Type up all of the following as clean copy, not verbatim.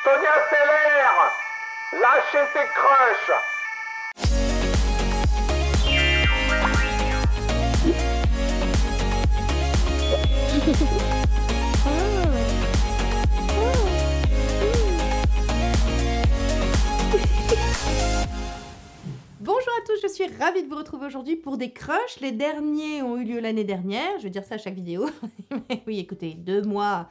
Sonia Seller, lâchez tes crushs. Bonjour à tous, je suis ravie de vous retrouver aujourd'hui pour des crushs. Les derniers ont eu lieu l'année dernière, je vais dire ça à chaque vidéo. Mais oui, écoutez, 2 mois,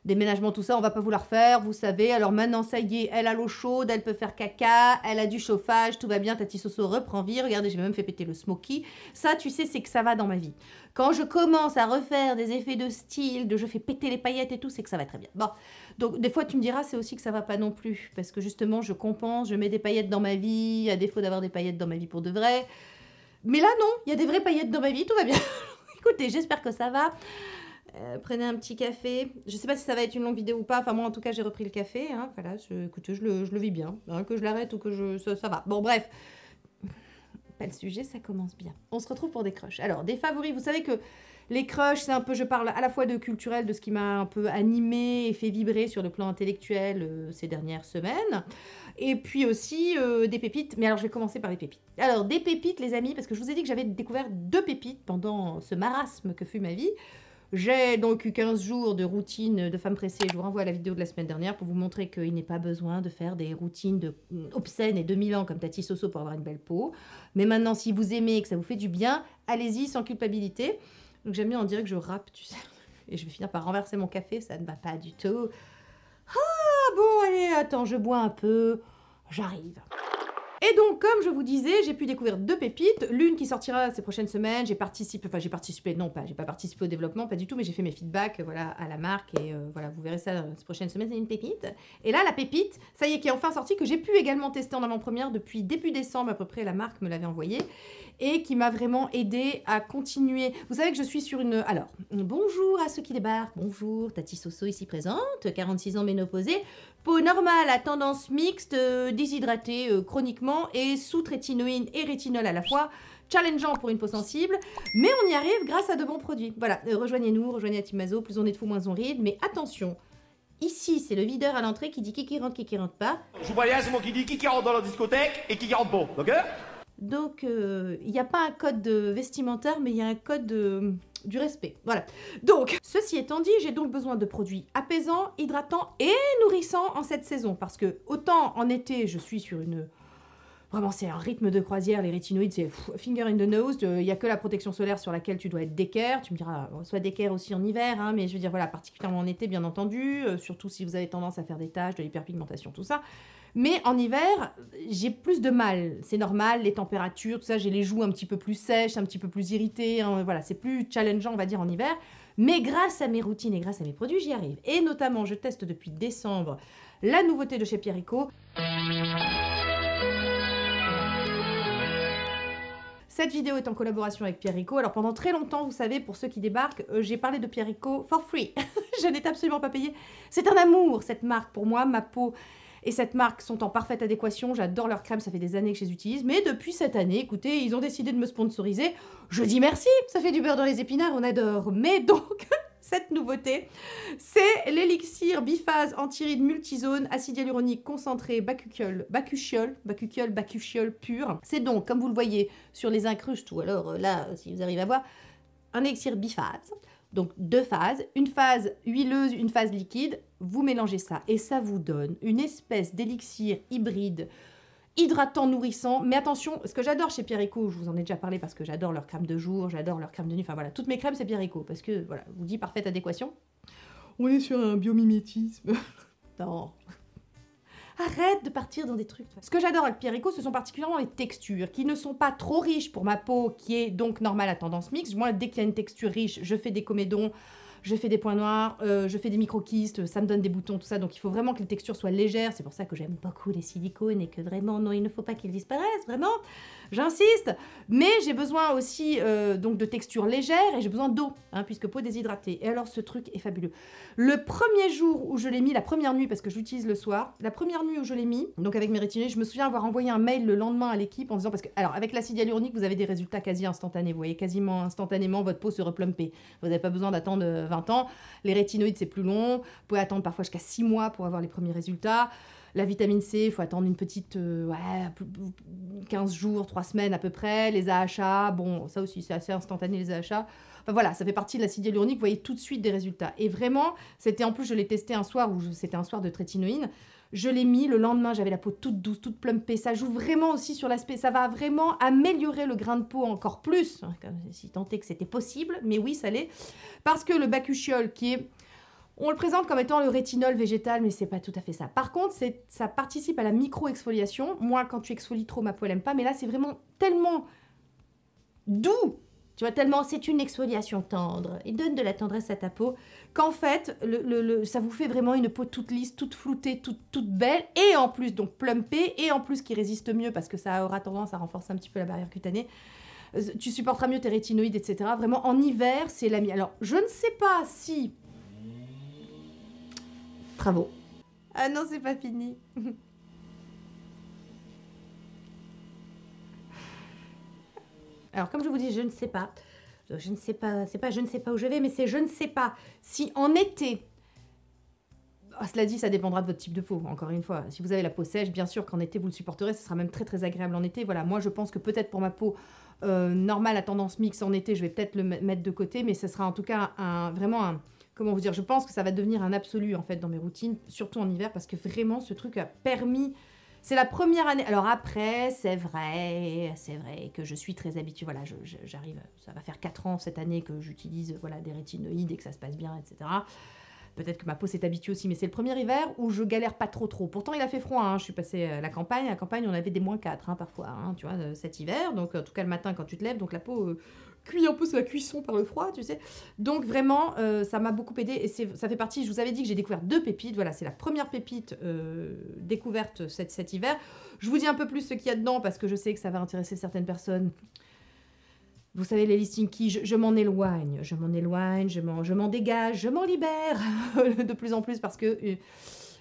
déménagement, tout ça, on va pas vous la refaire, vous savez. Alors maintenant, ça y est, elle a l'eau chaude, elle peut faire caca, elle a du chauffage, tout va bien, Tati Soso reprend vie. Regardez, j'ai même fait péter le smoky. Ça, tu sais, c'est que ça va dans ma vie. Quand je commence à refaire des effets de style, je fais péter les paillettes et tout, c'est que ça va très bien. Bon, donc des fois, tu me diras, c'est aussi que ça va pas non plus. Parce que justement, je compense, je mets des paillettes dans ma vie, à défaut d'avoir des paillettes dans ma vie pour de vrai. Mais là, non, il y a des vraies paillettes dans ma vie, tout va bien. Écoutez, j'espère que ça va. Prenez un petit café. Je sais pas si ça va être une longue vidéo ou pas. Enfin, moi, en tout cas, j'ai repris le café. Hein. Voilà, écoutez, je le vis bien. Hein, que je l'arrête ou que ça va. Bon, bref. Pas le sujet, ça commence bien. On se retrouve pour des crushs. Alors, des favoris. Vous savez que les crushs, c'est un peu... Je parle à la fois de culturel, de ce qui m'a un peu animé et fait vibrer sur le plan intellectuel ces dernières semaines. Et puis aussi des pépites. Mais alors, je vais commencer par les pépites. Alors, des pépites, les amis, parce que je vous ai dit que j'avais découvert 2 pépites pendant ce marasme que fut ma vie. J'ai donc eu 15 jours de routine de femme pressée. Je vous renvoie à la vidéo de la semaine dernière pour vous montrer qu'il n'est pas besoin de faire des routines obscènes et 2000 ans comme Tati Soso pour avoir une belle peau. Mais maintenant, si vous aimez et que ça vous fait du bien, allez-y sans culpabilité. Donc j'aime bien en dire que je rappe, tu sais. Et je vais finir par renverser mon café, ça ne va pas du tout. Ah bon, allez, attends, je bois un peu. J'arrive. Et donc, comme je vous disais, j'ai pu découvrir 2 pépites. L'une qui sortira ces prochaines semaines. J'ai participé j'ai pas participé au développement, pas du tout, mais j'ai fait mes feedbacks voilà, à la marque. Et voilà, vous verrez ça ces prochaines semaines, c'est une pépite. Et là, la pépite, ça y est, qui est enfin sortie, que j'ai pu également tester en avant-première depuis début décembre à peu près, la marque me l'avait envoyée. Et qui m'a vraiment aidé à continuer. Vous savez que je suis sur une... Alors, bonjour à ceux qui débarquent. Bonjour, Tati Soso ici présente, 46 ans ménopausée. Peau normale à tendance mixte, déshydratée chroniquement et sous rétinoïne et rétinol à la fois. Challengeant pour une peau sensible, mais on y arrive grâce à de bons produits. Voilà, rejoignez-nous, rejoignez la Team Maso, plus on est de fous, moins on ride. Mais attention, ici c'est le videur à l'entrée qui dit qui rentre pas. Je vous préviens, c'est moi qui dis qui rentre dans la discothèque et qui rentre pas, d'accord? Donc, il n'y a pas un code vestimentaire, mais il y a un code du respect. Voilà. Donc, ceci étant dit, j'ai donc besoin de produits apaisants, hydratants et nourrissants en cette saison. Parce que, autant en été, je suis sur une... Vraiment, c'est un rythme de croisière. Les rétinoïdes, c'est finger in the nose. Il n'y a que la protection solaire sur laquelle tu dois être d'équerre. Tu me diras, soit d'équerre aussi en hiver, hein, mais je veux dire, voilà, particulièrement en été, bien entendu. Surtout si vous avez tendance à faire des taches, de l'hyperpigmentation, tout ça. Mais en hiver, j'ai plus de mal. C'est normal, les températures, tout ça, j'ai les joues un petit peu plus sèches, un petit peu plus irritées. Hein, voilà, c'est plus challengeant, on va dire, en hiver. Mais grâce à mes routines et grâce à mes produits, j'y arrive. Et notamment, je teste depuis décembre la nouveauté de chez Pierre Icot. Cette vidéo est en collaboration avec Pierre Icot. Alors pendant très longtemps, vous savez, pour ceux qui débarquent, j'ai parlé de Pierre Icot for free. Je n'étais absolument pas payée. C'est un amour, cette marque. Pour moi, ma peau et cette marque sont en parfaite adéquation. J'adore leur crème, ça fait des années que je les utilise. Mais depuis cette année, écoutez, ils ont décidé de me sponsoriser. Je dis merci, ça fait du beurre dans les épinards, on adore. Mais donc, cette nouveauté, c'est l'élixir biphase antiride multizone, acide hyaluronique concentré, bacuchiol pur. C'est donc, comme vous le voyez sur les incrustes, ou alors là, si vous arrivez à voir, un élixir biphase. Donc 2 phases, une phase huileuse, une phase liquide, vous mélangez ça et ça vous donne une espèce d'élixir hybride, hydratant, nourrissant. Mais attention, ce que j'adore chez Pierre Icot, je vous en ai déjà parlé parce que j'adore leur crème de jour, j'adore leur crème de nuit, enfin voilà, toutes mes crèmes c'est Pierre Icot parce que voilà, je vous dis parfaite adéquation. On est sur un biomimétisme. Non. Arrête de partir dans des trucs. Ce que j'adore avec Pierre Icot, ce sont particulièrement les textures, qui ne sont pas trop riches pour ma peau, qui est donc normale à tendance mixte. Moi, dès qu'il y a une texture riche, je fais des comédons, je fais des points noirs, je fais des micro-kystes, ça me donne des boutons, tout ça. Donc il faut vraiment que les textures soient légères. C'est pour ça que j'aime beaucoup les silicones et que vraiment, non, il ne faut pas qu'ils disparaissent, vraiment. J'insiste. Mais j'ai besoin aussi donc de textures légères et j'ai besoin d'eau, hein, puisque peau déshydratée. Et alors ce truc est fabuleux. Le premier jour où je l'ai mis, la première nuit, parce que je l'utilise le soir, la première nuit où je l'ai mis, donc avec mes rétinés, je me souviens avoir envoyé un mail le lendemain à l'équipe en disant, parce que, alors avec l'acide hyaluronique, vous avez des résultats quasi instantanés. Vous voyez, quasiment instantanément, votre peau se replumpait. Vous n'avez pas besoin d'attendre 20 ans. Les rétinoïdes, c'est plus long. Vous pouvez attendre parfois jusqu'à 6 mois pour avoir les premiers résultats. La vitamine C, il faut attendre une petite 15 jours, 3 semaines à peu près. Les AHA, bon, ça aussi, c'est assez instantané, les AHA. Enfin voilà, ça fait partie de l'acide hyaluronique, vous voyez tout de suite des résultats. Et vraiment, c'était en plus, je l'ai testé un soir, c'était un soir de trétinoïne. Je l'ai mis, le lendemain, j'avais la peau toute douce, toute plumpée. Ça joue vraiment aussi sur l'aspect, ça va vraiment améliorer le grain de peau encore plus, si tant est que c'était possible, mais oui, ça l'est. Parce que le bakuchiol, qui est... On le présente comme étant le rétinol végétal, mais c'est pas tout à fait ça. Par contre, ça participe à la micro-exfoliation. Moi, quand tu exfolies trop, ma peau, elle aime pas, mais là, c'est vraiment tellement doux. Tu vois, tellement c'est une exfoliation tendre et donne de la tendresse à ta peau qu'en fait, ça vous fait vraiment une peau toute lisse, toute floutée, toute belle et en plus donc plumpée et en plus qui résiste mieux parce que ça aura tendance à renforcer un petit peu la barrière cutanée. Tu supporteras mieux tes rétinoïdes, etc. Vraiment, en hiver, c'est la mienne. Alors, je ne sais pas si... Bravo. Ah non, c'est pas fini. Alors, comme je vous dis, je ne sais pas. Je ne sais pas, c'est pas je ne sais pas où je vais, mais c'est je ne sais pas si en été... Oh, cela dit, ça dépendra de votre type de peau, encore une fois. Si vous avez la peau sèche, bien sûr qu'en été, vous le supporterez. Ce sera même très, très agréable en été. Voilà, moi, je pense que peut-être pour ma peau normale à tendance mixte en été, je vais peut-être le mettre de côté, mais ce sera en tout cas vraiment un... Comment vous dire, je pense que ça va devenir un absolu, en fait, dans mes routines, surtout en hiver, parce que vraiment, ce truc a permis... C'est la première année. Alors après, c'est vrai que je suis très habituée. Voilà, j'arrive, ça va faire 4 ans cette année que j'utilise voilà, des rétinoïdes et que ça se passe bien, etc. Peut-être que ma peau s'est habituée aussi, mais c'est le premier hiver où je galère pas trop. Pourtant, il a fait froid, hein. Je suis passée à la campagne. À la campagne, on avait des -4 hein, parfois, hein, tu vois, cet hiver. Donc, en tout cas, le matin, quand tu te lèves, donc la peau cuit un peu, c'est la cuisson par le froid, tu sais. Donc, vraiment, ça m'a beaucoup aidé. Et ça fait partie, je vous avais dit que j'ai découvert 2 pépites. Voilà, c'est la première pépite découverte cet hiver. Je vous dis un peu plus ce qu'il y a dedans parce que je sais que ça va intéresser certaines personnes. Vous savez, les listings qui, je m'en éloigne, je m'en dégage, je m'en libère de plus en plus parce que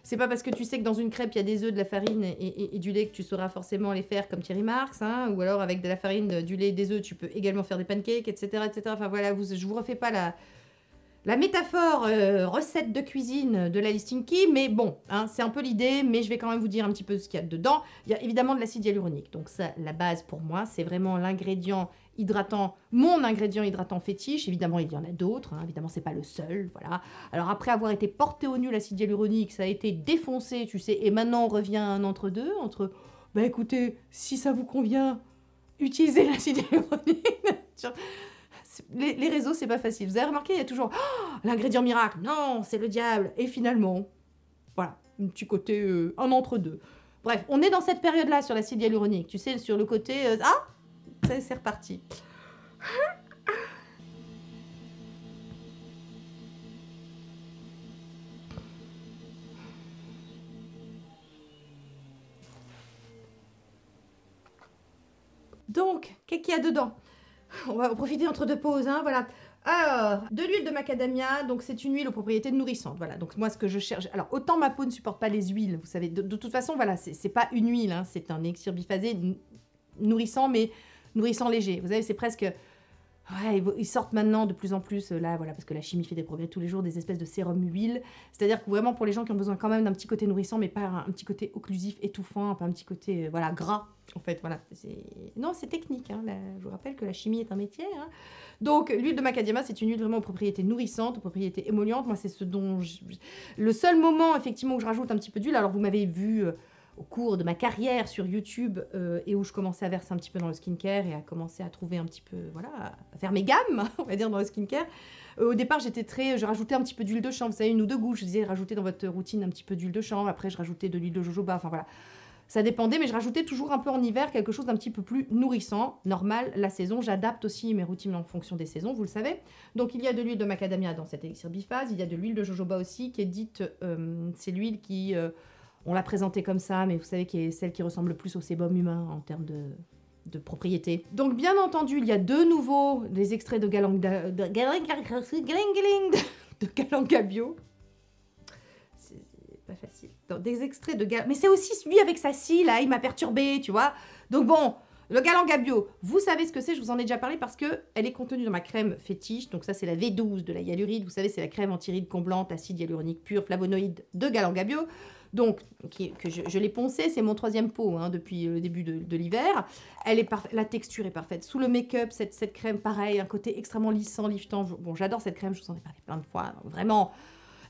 c'est pas parce que tu sais que dans une crêpe il y a des œufs, de la farine et du lait que tu sauras forcément les faire comme Thierry Marx, hein, ou alors avec de la farine, du lait et des œufs, tu peux également faire des pancakes, etc. etc. Enfin voilà, je vous refais pas la métaphore recette de cuisine de la listing key, mais bon, hein, c'est un peu l'idée, mais je vais quand même vous dire un petit peu ce qu'il y a dedans. Il y a évidemment de l'acide hyaluronique, donc ça, la base pour moi, c'est vraiment l'ingrédient hydratant, mon ingrédient hydratant fétiche. Évidemment, il y en a d'autres, hein, évidemment, c'est pas le seul, voilà. Alors après avoir été porté au nu l'acide hyaluronique, ça a été défoncé, tu sais, et maintenant on revient à un entre-deux, bah écoutez, si ça vous convient, utilisez l'acide hyaluronique. Les réseaux, c'est pas facile. Vous avez remarqué, il y a toujours l'ingrédient miracle. Non, c'est le diable. Et finalement, voilà, un petit côté, un entre-deux. Bref, on est dans cette période-là sur l'acide hyaluronique. Tu sais, sur le côté... c'est reparti. Donc, qu'est-ce qu'il y a dedans? On va en profiter entre 2 pauses, hein, voilà. Alors, de l'huile de macadamia, donc c'est une huile aux propriétés nourrissantes, voilà. Donc moi, ce que je cherche... Alors, autant ma peau ne supporte pas les huiles, vous savez, de toute façon, voilà, c'est pas une huile, hein, c'est un élixir biphasé nourrissant, mais nourrissant léger. Vous savez, c'est presque... Ouais, ils sortent maintenant de plus en plus, là, voilà, parce que la chimie fait des progrès tous les jours, des espèces de sérum huile. C'est-à-dire que vraiment, pour les gens qui ont besoin quand même d'un petit côté nourrissant, mais pas un petit côté occlusif, étouffant, pas un petit côté, voilà, gras, en fait, voilà. Non, c'est technique, hein, je vous rappelle que la chimie est un métier, hein. Donc, l'huile de macadamia, c'est une huile vraiment aux propriétés nourrissantes, aux propriétés émollientes. Moi, c'est ce dont... Le seul moment, effectivement, où je rajoute un petit peu d'huile, alors vous m'avez vu... au cours de ma carrière sur YouTube et où je commençais à verser un petit peu dans le skincare et à commencer à trouver un petit peu, voilà, à faire mes gammes, on va dire, dans le skincare. Au départ, je rajoutais un petit peu d'huile de chanvre, vous savez, 1 ou 2 gouttes, je disais, rajoutez dans votre routine un petit peu d'huile de chanvre, après je rajoutais de l'huile de jojoba, enfin voilà. Ça dépendait, mais je rajoutais toujours un peu en hiver quelque chose d'un petit peu plus nourrissant, normal, la saison. J'adapte aussi mes routines en fonction des saisons, vous le savez. Donc il y a de l'huile de macadamia dans cet élixir biphase, il y a de l'huile de jojoba aussi, qui est dite, c'est l'huile qui... on l'a présentée comme ça, mais vous savez, qui est celle qui ressemble le plus au sébum humain en termes de propriétés. Donc, bien entendu, il y a de nouveau des extraits de Galanga Bio. C'est pas facile. Donc, des extraits de Galanga... Mais c'est aussi lui avec sa scie, là, il m'a perturbée, tu vois. Donc bon, Le Galanga Bio, vous savez ce que c'est, je vous en ai déjà parlé parce qu'elle est contenue dans ma crème fétiche. Donc ça, c'est la V12 de la hyaluride. Vous savez, c'est la crème anti-rides comblante, acide hyaluronique pur, flavonoïde de Galanga Bio. Donc, que je l'ai poncée, c'est mon 3e pot hein, depuis le début de l'hiver. Elle est parfaite, la texture est parfaite. Sous le make-up, cette crème, pareil, un côté extrêmement lissant, liftant. Bon, j'adore cette crème, je vous en ai parlé plein de fois. Vraiment,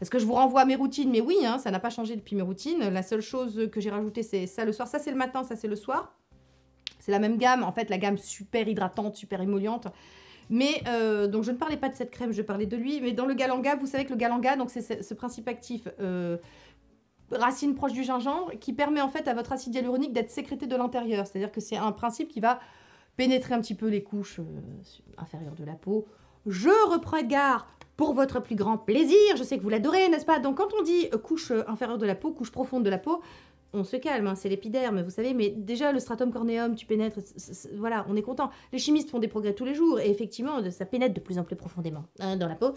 est-ce que je vous renvoie à mes routines? Mais oui, hein, ça n'a pas changé depuis mes routines. La seule chose que j'ai rajoutée, c'est ça le soir. Ça, c'est le matin, ça, c'est le soir. C'est la même gamme, en fait, la gamme super hydratante, super émolliente. Mais, donc je ne parlais pas de cette crème, je parlais de lui. Mais dans le Galanga, vous savez que le Galanga, donc c'est ce principe actif, racine proche du gingembre, qui permet en fait à votre acide hyaluronique d'être sécrété de l'intérieur. C'est-à-dire que c'est un principe qui va pénétrer un petit peu les couches inférieures de la peau. Je reprends Edgar pour votre plus grand plaisir. Je sais que vous l'adorez, n'est-ce pas? Donc quand on dit couche inférieure de la peau, couche profonde de la peau, on se calme, hein, c'est l'épiderme, vous savez, mais déjà le stratum corneum, tu pénètres, voilà, on est content. Les chimistes font des progrès tous les jours, et effectivement, ça pénètre de plus en plus profondément hein, dans la peau.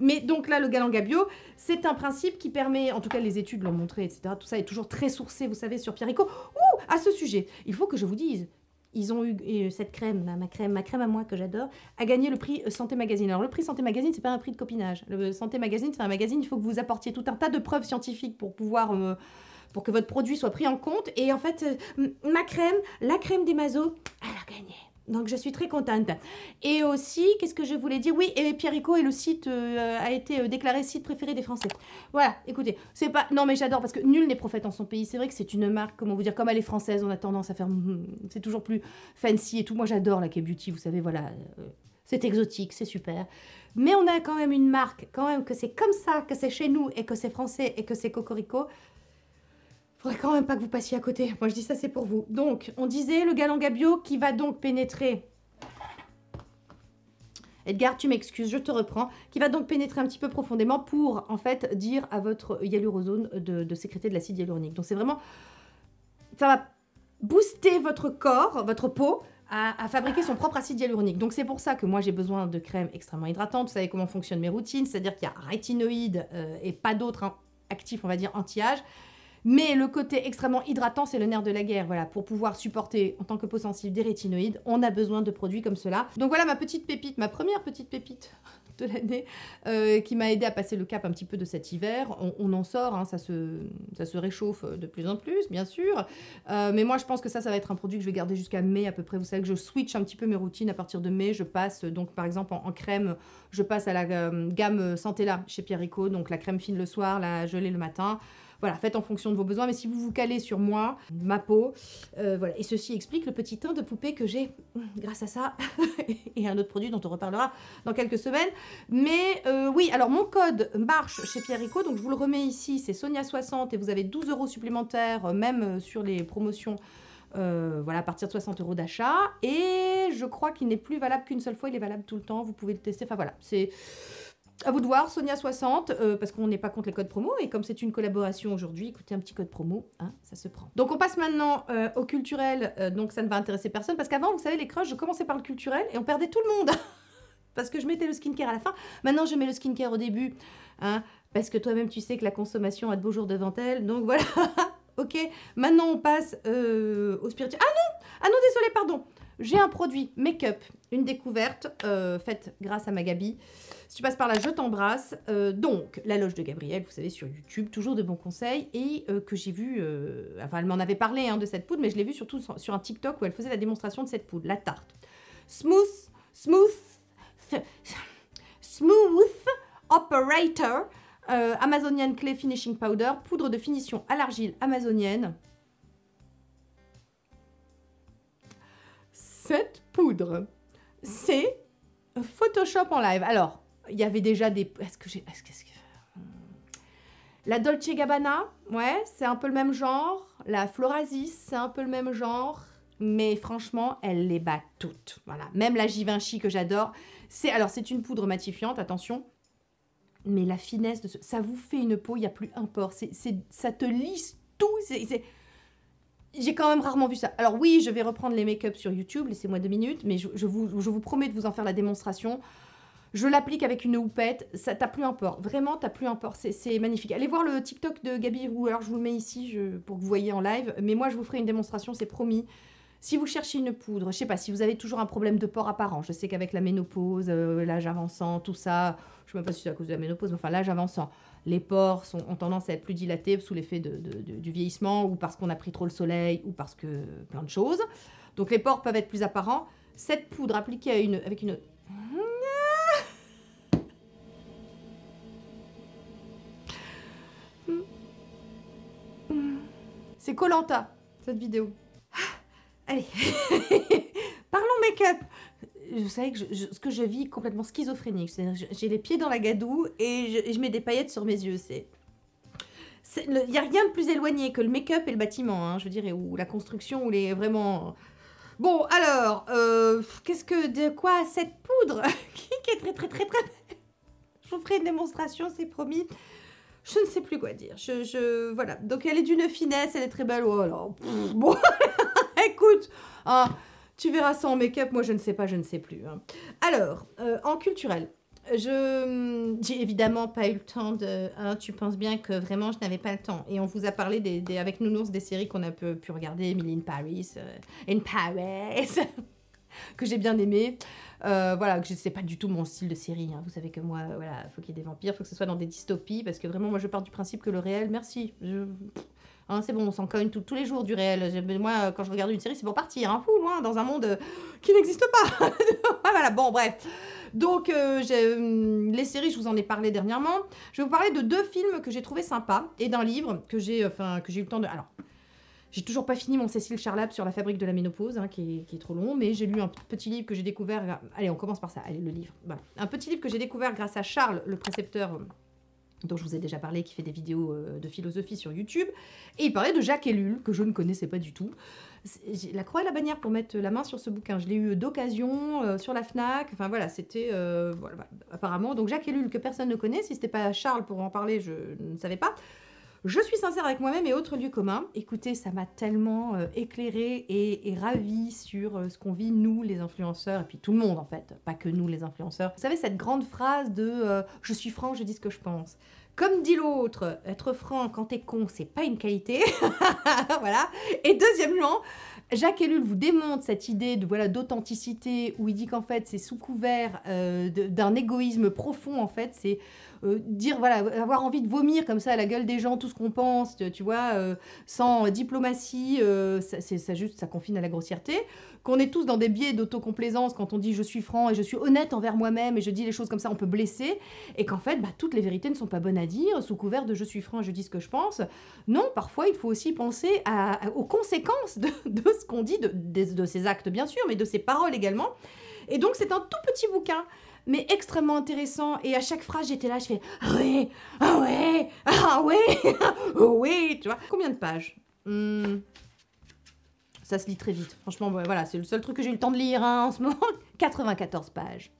Mais donc là, le Galanga Bio, c'est un principe qui permet, en tout cas les études l'ont montré, etc. Tout ça est toujours très sourcé, vous savez, sur Pierre Rico. Ouh, à ce sujet, il faut que je vous dise, ils ont eu cette crème, là, ma crème à moi que j'adore, a gagné le prix Santé Magazine. Alors le prix Santé Magazine, c'est pas un prix de copinage. Le Santé Magazine, c'est un magazine, il faut que vous apportiez tout un tas de preuves scientifiques pour pouvoir... pour que votre produit soit pris en compte. Et en fait, ma crème, la crème des Mazos, elle a gagné. Donc, je suis très contente. Et aussi, qu'est-ce que je voulais dire? Oui, et Pierre Rico et le site a été déclaré site préféré des Français. Voilà, écoutez, c'est pas... Non, mais j'adore parce que nul n'est prophète en son pays. C'est vrai que c'est une marque, comment vous dire, comme elle est française, on a tendance à faire... c'est toujours plus fancy et tout. Moi, j'adore la K-Beauty, vous savez, voilà... c'est exotique, c'est super. Mais on a quand même une marque, quand même, que c'est comme ça, que c'est chez nous, et que c'est français, et que c'est Cocorico. Faudrait quand même pas que vous passiez à côté. Moi, je dis ça, c'est pour vous. Donc, on disait le Galanga Bio qui va donc pénétrer... Edgar, tu m'excuses, je te reprends. Qui va donc pénétrer un petit peu profondément pour, en fait, dire à votre hyalurosone de sécréter de l'acide hyaluronique. Donc, c'est vraiment... ça va booster votre corps, votre peau, à fabriquer son propre acide hyaluronique. Donc, c'est pour ça que moi, j'ai besoin de crèmes extrêmement hydratantes. Vous savez comment fonctionnent mes routines. C'est-à-dire qu'il y a rétinoïdes et pas d'autres actifs, on va dire, anti-âge. Mais le côté extrêmement hydratant, c'est le nerf de la guerre. Voilà, pour pouvoir supporter, en tant que peau sensible, des rétinoïdes, on a besoin de produits comme cela. Donc voilà ma petite pépite, ma première petite pépite de l'année, qui m'a aidé à passer le cap un petit peu de cet hiver. On en sort, hein, ça se réchauffe de plus en plus, bien sûr. Mais moi, je pense que ça va être un produit que je vais garder jusqu'à mai à peu près. Vous savez que je switch un petit peu mes routines à partir de mai. Je passe, donc par exemple, en crème, je passe à la gamme Santella chez Pierre Rico. Donc la crème fine le soir, la gelée le matin. Voilà, faites en fonction de vos besoins, mais si vous vous calez sur moi, ma peau, voilà. Et ceci explique le petit teint de poupée que j'ai grâce à ça et un autre produit dont on reparlera dans quelques semaines. Mais oui, alors mon code marche chez Pierre Rico, donc je vous le remets ici, c'est Sonia60 et vous avez 12 € supplémentaires, même sur les promotions. Voilà, à partir de 60 € d'achat. Et je crois qu'il n'est plus valable qu'une seule fois, il est valable tout le temps, vous pouvez le tester. Enfin voilà, c'est... à vous de voir, Sonia60, parce qu'on n'est pas contre les codes promo, et comme c'est une collaboration aujourd'hui, écoutez, un petit code promo, hein, ça se prend. Donc on passe maintenant au culturel, donc ça ne va intéresser personne, parce qu'avant, vous savez, les crushs, je commençais par le culturel, et on perdait tout le monde, parce que je mettais le skincare à la fin. Maintenant, je mets le skincare au début, hein, parce que toi-même, tu sais que la consommation a de beaux jours devant elle, donc voilà, ok. Maintenant, on passe au spirituel. Ah non, désolé, pardon. J'ai un produit make-up, une découverte faite grâce à ma Gabi. Si tu passes par là, je t'embrasse. Donc, la loge de Gabrielle, vous savez, sur YouTube, toujours de bons conseils. Et que j'ai vu, enfin, elle m'en avait parlé hein, de cette poudre, mais je l'ai vue surtout sur un TikTok où elle faisait la démonstration de cette poudre, la Tarte. Smooth Operator, Amazonian Clay Finishing Powder, poudre de finition à l'argile amazonienne. Cette poudre, c'est Photoshop en live. Alors, il y avait déjà des... La Dolce Gabbana, ouais, c'est un peu le même genre. La Florasis, c'est un peu le même genre. Mais franchement, elle les bat toutes. Voilà. Même la Givenchy que j'adore. Alors, c'est une poudre matifiante, attention. Mais la finesse de ça vous fait une peau, il n'y a plus un pore. Ça te lisse tout. J'ai quand même rarement vu ça. Alors oui, je vais reprendre les make-up sur YouTube, laissez-moi 2 minutes, mais je vous promets de vous en faire la démonstration. Je l'applique avec une houppette, ça t'as plus un pore. Vraiment, t'as plus un pore. C'est magnifique. Allez voir le TikTok de Gabi, ou alors je vous le mets ici pour que vous voyez en live. Mais moi, je vous ferai une démonstration, c'est promis. Si vous cherchez une poudre, je sais pas, si vous avez toujours un problème de pores apparent, je sais qu'avec la ménopause, l'âge avançant, tout ça, je sais même pas si c'est à cause de la ménopause, mais enfin l'âge avançant, les pores ont tendance à être plus dilatés sous l'effet du vieillissement ou parce qu'on a pris trop le soleil ou parce que plein de choses. Donc les pores peuvent être plus apparents. Cette poudre appliquée avec une... C'est Koh-Lanta, cette vidéo. Allez, parlons make-up. Vous savez que ce que je vis est complètement schizophrénique. J'ai les pieds dans la gadoue et je mets des paillettes sur mes yeux. Il n'y a rien de plus éloigné que le make-up et le bâtiment, hein, je veux dire, ou la construction, ou les vraiment... Bon, alors, de quoi cette poudre qui est très, très, très, très... Je vous ferai une démonstration, c'est promis. Je ne sais plus quoi dire. Voilà. Donc, elle est d'une finesse, elle est très belle. Oh là. Bon, écoute, hein, tu verras ça en make-up. Moi, je ne sais pas, je ne sais plus. Hein. Alors, en culturel, j'ai évidemment pas eu le temps de... Hein, tu penses bien que vraiment, je n'avais pas le temps. Et on vous a parlé avec Nounours des séries qu'on a pu regarder. Emily in Paris, que j'ai bien aimé. Voilà, que je sais pas du tout mon style de série. Hein. Vous savez que moi, voilà, faut qu'il y ait des vampires, faut que ce soit dans des dystopies, parce que vraiment, moi, je pars du principe que le réel, merci. Hein, c'est bon, on s'en cogne tous les jours du réel. Moi, quand je regarde une série, c'est pour partir, hein, fou, loin, dans un monde qui n'existe pas. Voilà, bon, bref. Donc, les séries, je vous en ai parlé dernièrement. Je vais vous parler de 2 films que j'ai trouvé sympas et d'un livre que j'ai eu le temps de... Alors, j'ai toujours pas fini mon Cécile Charlap sur la fabrique de la ménopause, hein, qui est trop long, mais j'ai lu un petit livre que j'ai découvert... Allez, on commence par ça. Allez, le livre. Voilà. Un petit livre que j'ai découvert grâce à Charles, le précepteur... dont je vous ai déjà parlé, qui fait des vidéos de philosophie sur YouTube. Et il parlait de Jacques Ellul, que je ne connaissais pas du tout. J'ai la croix et la bannière pour mettre la main sur ce bouquin. Je l'ai eu d'occasion sur la FNAC. Enfin voilà, c'était... voilà, apparemment. Donc Jacques Ellul, que personne ne connaît. Si ce n'était pas Charles pour en parler, je ne savais pas. Je suis sincère avec moi-même et autres lieux communs. Écoutez, ça m'a tellement éclairée et ravie sur ce qu'on vit, nous, les influenceurs, et puis tout le monde, en fait, pas que nous, les influenceurs. Vous savez, cette grande phrase de « je suis franc, je dis ce que je pense ». Comme dit l'autre, être franc quand t'es con, c'est pas une qualité. Voilà. Et deuxièmement, Jacques Ellul vous démontre cette idée de voilà d'authenticité où il dit qu'en fait c'est sous couvert d'un égoïsme profond en fait, c'est dire voilà avoir envie de vomir comme ça à la gueule des gens tout ce qu'on pense, tu vois, sans diplomatie, ça confine à la grossièreté. Qu'on est tous dans des biais d'autocomplaisance quand on dit je suis franc et je suis honnête envers moi-même et je dis les choses comme ça, on peut blesser, et qu'en fait toutes les vérités ne sont pas bonnes à dire sous couvert de je suis franc et je dis ce que je pense. Non, parfois il faut aussi penser aux conséquences de ce qu'on dit, de ses actes bien sûr, mais de ses paroles également. Et donc c'est un tout petit bouquin, mais extrêmement intéressant, et à chaque phrase j'étais là, je fais ah ouais, ah ouais, ah ouais, oh oui, tu vois. Combien de pages? Ça se lit très vite. Franchement, voilà, c'est le seul truc que j'ai eu le temps de lire hein, en ce moment. 94 pages.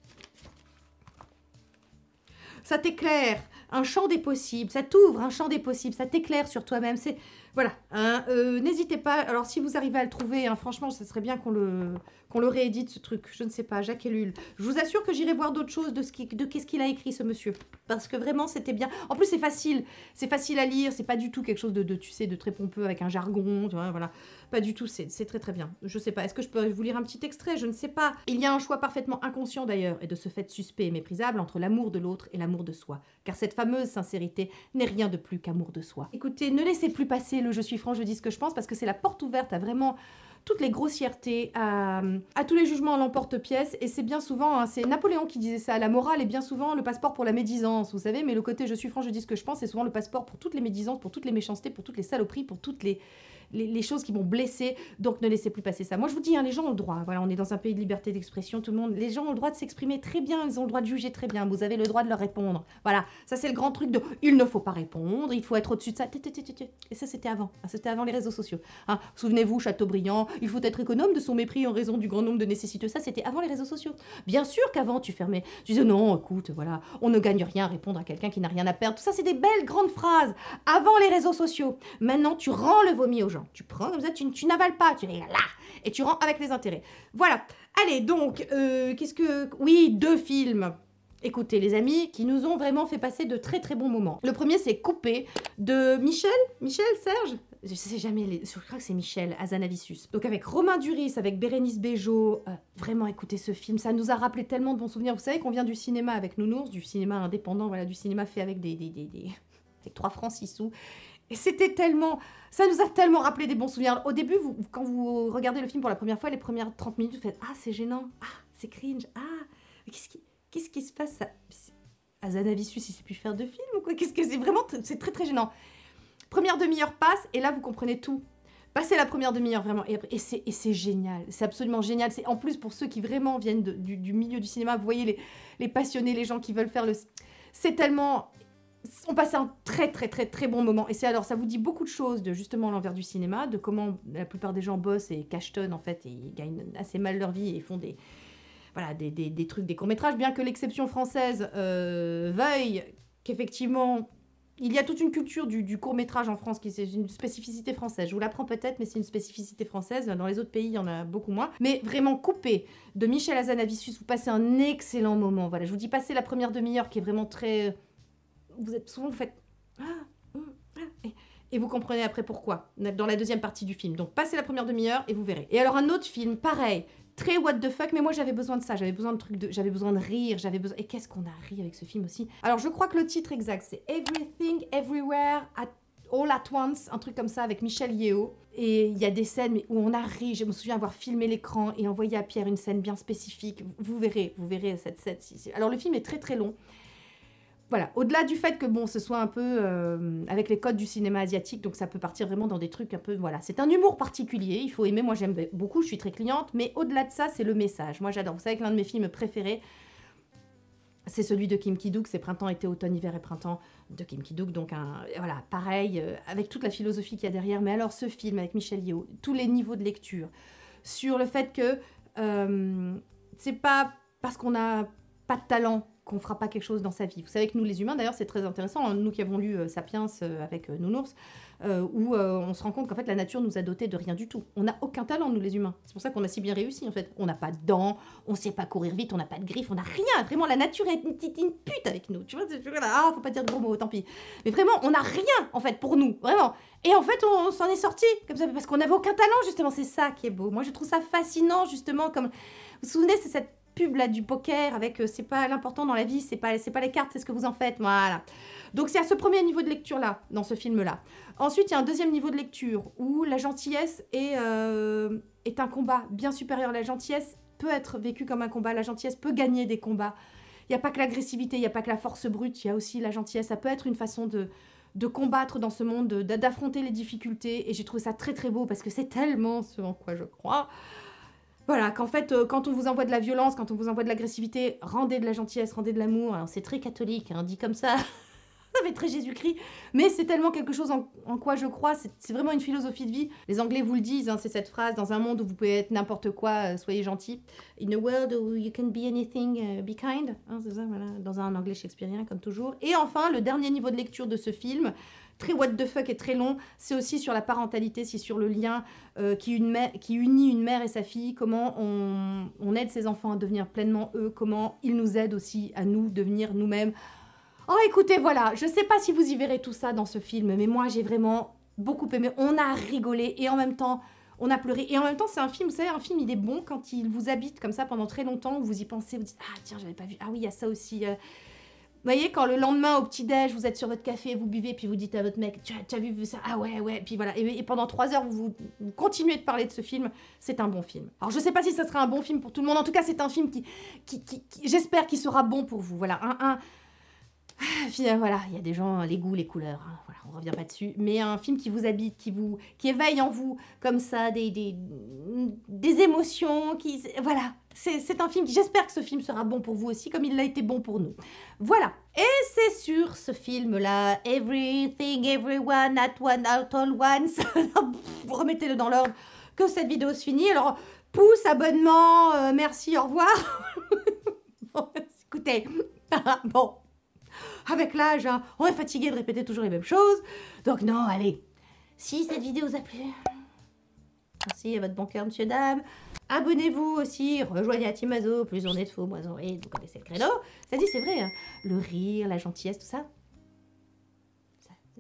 Ça t'éclaire un champ des possibles, ça t'ouvre un champ des possibles, ça t'éclaire sur toi-même. C'est voilà. Hein, n'hésitez pas. Alors, si vous arrivez à le trouver, hein, franchement, ça serait bien qu'on le réédite, ce truc. Je ne sais pas, Jacques Ellul. Je vous assure que j'irai voir d'autres choses de qu'est-ce qu'il a écrit, ce monsieur. Parce que vraiment, c'était bien. En plus, c'est facile. C'est facile à lire. C'est pas du tout quelque chose tu sais, de très pompeux avec un jargon. Tu vois, voilà. Pas du tout. C'est très, très bien. Je sais pas. Est-ce que je peux vous lire un petit extrait? Je ne sais pas. Il y a un choix parfaitement inconscient, d'ailleurs, et de ce fait suspect et méprisable entre l'amour de l'autre et l'amour de soi. Car cette fameuse sincérité n'est rien de plus qu'amour de soi. Écoutez, ne laissez plus passer le je suis franc, je dis ce que je pense, parce que c'est la porte ouverte à vraiment toutes les grossièretés, à tous les jugements à l'emporte-pièce, et c'est bien souvent, hein, c'est Napoléon qui disait ça, la morale est bien souvent le passeport pour la médisance, vous savez, mais le côté je suis franc, je dis ce que je pense, c'est souvent le passeport pour toutes les médisances, pour toutes les méchancetés, pour toutes les saloperies, pour toutes les choses qui vont blesser, donc ne laissez plus passer ça. Moi je vous dis, hein, les gens ont le droit, voilà, on est dans un pays de liberté d'expression, tout le monde, les gens ont le droit de s'exprimer très bien, ils ont le droit de juger très bien, vous avez le droit de leur répondre, voilà, ça c'est le grand truc de, il ne faut pas répondre, il faut être au-dessus de ça, et ça c'était avant les réseaux sociaux, hein. Souvenez-vous, Chateaubriand, il faut être économe de son mépris en raison du grand nombre de nécessiteux, ça c'était avant les réseaux sociaux. Bien sûr qu'avant tu fermais, tu disais non, écoute, voilà, on ne gagne rien à répondre à quelqu'un qui n'a rien à perdre, tout ça c'est des belles grandes phrases, avant les réseaux sociaux. Maintenant tu rends le vomi aux gens. Tu prends comme ça, tu n'avales pas, tu es là, et tu rends avec les intérêts. Voilà. Allez, donc, oui, 2 films. écoutez les amis, qui nous ont vraiment fait passer de très très bons moments. Le premier c'est Coupé de Serge je sais jamais, je crois que c'est Michel Hazanavicius. Donc avec Romain Duris, avec Bérénice Bejo, vraiment écoutez ce film, ça nous a rappelé tellement de bons souvenirs. Vous savez qu'on vient du cinéma avec Nounours, du cinéma indépendant, voilà, du cinéma fait avec avec 3 francs 6 sous. Et c'était tellement... Ça nous a tellement rappelé des bons souvenirs. Au début, quand vous regardez le film pour la première fois, les premières 30 minutes, vous faites « Ah, c'est gênant. Ah, c'est cringe. Ah, qu'est-ce qui se passe ça... Hazanavicius, il sait plus faire de film ou quoi? Qu'est-ce que c'est vraiment... C'est très très gênant. Première demi-heure passe, et là, vous comprenez tout. Passez la première demi-heure, vraiment. Et c'est génial. C'est absolument génial. C'est en plus, pour ceux qui vraiment viennent du milieu du cinéma, vous voyez les passionnés, les gens qui veulent faire le... C'est tellement... On passe un très très très très bon moment. Et ça vous dit beaucoup de choses de justement l'envers du cinéma, de comment la plupart des gens bossent et cachetonnent en fait, et ils gagnent assez mal leur vie et font des trucs, des courts-métrages, bien que l'exception française veuille qu'effectivement... Il y a toute une culture du court-métrage en France, qui c'est une spécificité française. Je vous l'apprends peut-être, mais c'est une spécificité française. Dans les autres pays, il y en a beaucoup moins. Mais vraiment, Coupé de Michel Hazanavicius, vous passez un excellent moment. Voilà, je vous dis, passez la première demi-heure qui est vraiment très... Vous faites... Et vous comprenez après pourquoi, dans la deuxième partie du film. Donc, passez la première demi-heure et vous verrez. Et alors, un autre film, pareil, très what the fuck, mais moi j'avais besoin de ça, j'avais besoin de rire, et qu'est-ce qu'on a ri avec ce film aussi. Alors je crois que le titre exact c'est Everything Everywhere All at Once, un truc comme ça avec Michel Yeo. Et il y a des scènes où on a ri, je me souviens avoir filmé l'écran et envoyé à Pierre une scène bien spécifique. Vous verrez cette scène. Alors le film est très très long. Voilà, au-delà du fait que bon, ce soit un peu avec les codes du cinéma asiatique, donc ça peut partir vraiment dans des trucs un peu, voilà, c'est un humour particulier, il faut aimer, moi j'aime beaucoup, je suis très cliente, mais au-delà de ça, c'est le message. Moi j'adore, vous savez que l'un de mes films préférés, c'est celui de Kim Ki-duk, c'est Printemps, été, automne, hiver et printemps de Kim Ki-duk, donc voilà, pareil, avec toute la philosophie qu'il y a derrière, mais alors ce film avec Michel Yeoh, tous les niveaux de lecture, sur le fait que c'est pas parce qu'on n'a pas de talent qu'on fera pas quelque chose dans sa vie. Vous savez que nous, les humains, d'ailleurs, c'est très intéressant, hein, nous qui avons lu Sapiens avec Nounours, où on se rend compte qu'en fait, la nature nous a dotés de rien du tout. On n'a aucun talent, nous, les humains. C'est pour ça qu'on a si bien réussi, en fait. On n'a pas de dents, on sait pas courir vite, on n'a pas de griffes, on n'a rien. Vraiment, la nature est une pute avec nous. Tu vois, faut pas dire de gros mots, tant pis. Mais vraiment, on n'a rien, en fait, pour nous. Vraiment. Et en fait, on s'en est sorti comme ça, parce qu'on n'avait aucun talent, justement. C'est ça qui est beau. Moi, je trouve ça fascinant, justement, comme... Vous vous souvenez, c'est cette pub là du poker avec c'est pas l'important dans la vie, c'est pas les cartes, c'est ce que vous en faites, voilà. Donc c'est à ce premier niveau de lecture là, dans ce film là. Ensuite il y a un deuxième niveau de lecture où la gentillesse est un combat bien supérieur. La gentillesse peut être vécue comme un combat, la gentillesse peut gagner des combats. Il n'y a pas que l'agressivité, il n'y a pas que la force brute, il y a aussi la gentillesse. Ça peut être une façon de combattre dans ce monde, d'affronter les difficultés, et j'ai trouvé ça très très beau parce que c'est tellement ce en quoi je crois. Voilà, qu'en fait, quand on vous envoie de la violence, quand on vous envoie de l'agressivité, rendez de la gentillesse, rendez de l'amour. Alors, c'est très catholique, hein, dit comme ça, ça fait très Jésus-Christ, mais c'est tellement quelque chose en quoi je crois, c'est vraiment une philosophie de vie. Les Anglais vous le disent, hein, c'est cette phrase, dans un monde où vous pouvez être n'importe quoi, soyez gentil. In a world where you can be anything, be kind. Hein, c'est ça, voilà, dans un anglais shakespearien, comme toujours. Et enfin, le dernier niveau de lecture de ce film, très what the fuck et très long, c'est aussi sur la parentalité, c'est sur le lien qui unit une mère et sa fille, comment on aide ses enfants à devenir pleinement eux, comment ils nous aident aussi à nous devenir nous-mêmes. Oh écoutez, voilà, je sais pas si vous y verrez tout ça dans ce film, mais moi j'ai vraiment beaucoup aimé, on a rigolé et en même temps on a pleuré, et en même temps c'est un film, vous savez, un film il est bon quand il vous habite comme ça pendant très longtemps, où vous y pensez, vous dites ah tiens j'avais pas vu, ah oui il y a ça aussi... Vous voyez, quand le lendemain, au petit-déj, vous êtes sur votre café, vous buvez, puis vous dites à votre mec, tu as vu ça? Ah ouais, puis voilà. Et pendant 3 heures, vous continuez de parler de ce film. C'est un bon film. Alors, je sais pas si ça sera un bon film pour tout le monde. En tout cas, c'est un film qui j'espère qu'il sera bon pour vous. Voilà, voilà, il y a des gens, les goûts, les couleurs, hein, voilà, on revient pas dessus, mais un film qui vous habite, qui éveille en vous, comme ça, des émotions, voilà, c'est un film j'espère que ce film sera bon pour vous aussi, comme il l'a été bon pour nous. Voilà, et c'est sur ce film-là, Everything, Everyone, at All Once, vous remettez-le dans l'ordre, que cette vidéo se finit. Alors, pouce, abonnement, merci, au revoir. Bon, écoutez, bon... Avec l'âge, hein, on est fatigué de répéter toujours les mêmes choses. Donc non, allez, si cette vidéo vous a plu, Merci à votre bon cœur, monsieur, dame. Abonnez-vous aussi, rejoignez la team Mazo. Plus on est de faux, moins on rit. Vous connaissez le credo. Ça dit, c'est vrai, hein. Le rire, la gentillesse, tout ça.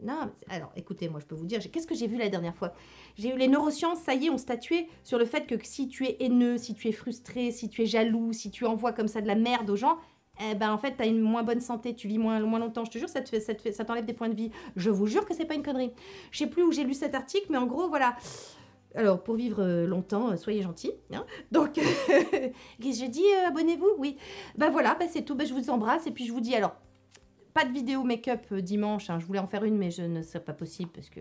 Non, alors écoutez, moi je peux vous dire, qu'est-ce que j'ai vu la dernière fois? J'ai eu les neurosciences, ça y est, ont statué sur le fait que si tu es haineux, si tu es frustré, si tu es jaloux, si tu envoies comme ça de la merde aux gens, eh ben en fait tu as une moins bonne santé, tu vis moins longtemps, je te jure, ça t'enlève des points de vie. Je vous jure que c'est pas une connerie. Je sais plus où j'ai lu cet article, mais en gros, voilà. Alors, pour vivre longtemps, soyez gentils. Hein. Donc, qu'est-ce que je dis? Abonnez-vous? Oui. Ben voilà, ben c'est tout. Ben, je vous embrasse et puis je vous dis alors, pas de vidéo make-up dimanche. Hein. Je voulais en faire une, mais je ne serait pas possible parce que,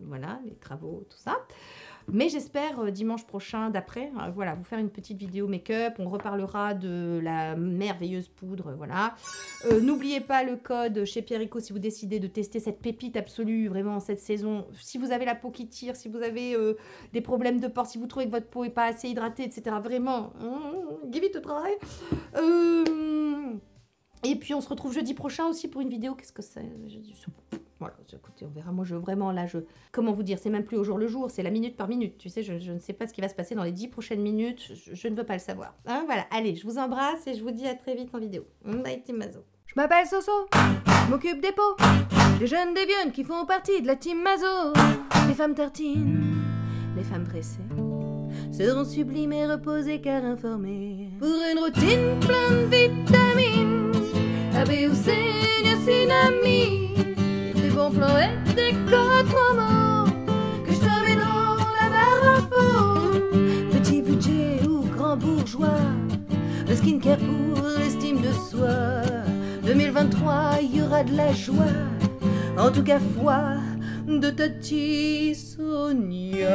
voilà, les travaux, tout ça. Mais j'espère dimanche prochain, d'après, voilà, vous faire une petite vidéo make-up. On reparlera de la merveilleuse poudre, voilà. N'oubliez pas le code chez Pierrico si vous décidez de tester cette pépite absolue, vraiment, cette saison. Si vous avez la peau qui tire, si vous avez des problèmes de pores, si vous trouvez que votre peau n'est pas assez hydratée, etc. Vraiment, give it a try. Et puis, on se retrouve jeudi prochain aussi pour une vidéo. Qu'est-ce que c'est? Voilà, écoutez, on verra. Moi, comment vous dire, c'est même plus au jour le jour, c'est la minute par minute. Tu sais, je ne sais pas ce qui va se passer dans les 10 prochaines minutes. Je ne veux pas le savoir. Hein, voilà, allez, je vous embrasse et je vous dis à très vite en vidéo. Bye, Team Mazo. Je m'appelle Soso, je m'occupe des peaux, des jeunes, des vieux qui font partie de la Team Mazo. Les femmes tartines, les femmes pressées seront sublimes et reposées car informées. Pour une routine pleine de vitamines, A, B ou C, niacinamide, des bons plans et des codes promo que je te mets dans la barre d'infos. Petit budget ou grand bourgeois, le skincare pour l'estime de soi. 2023, il y aura de la joie, en tout cas foi de Tati Sonia.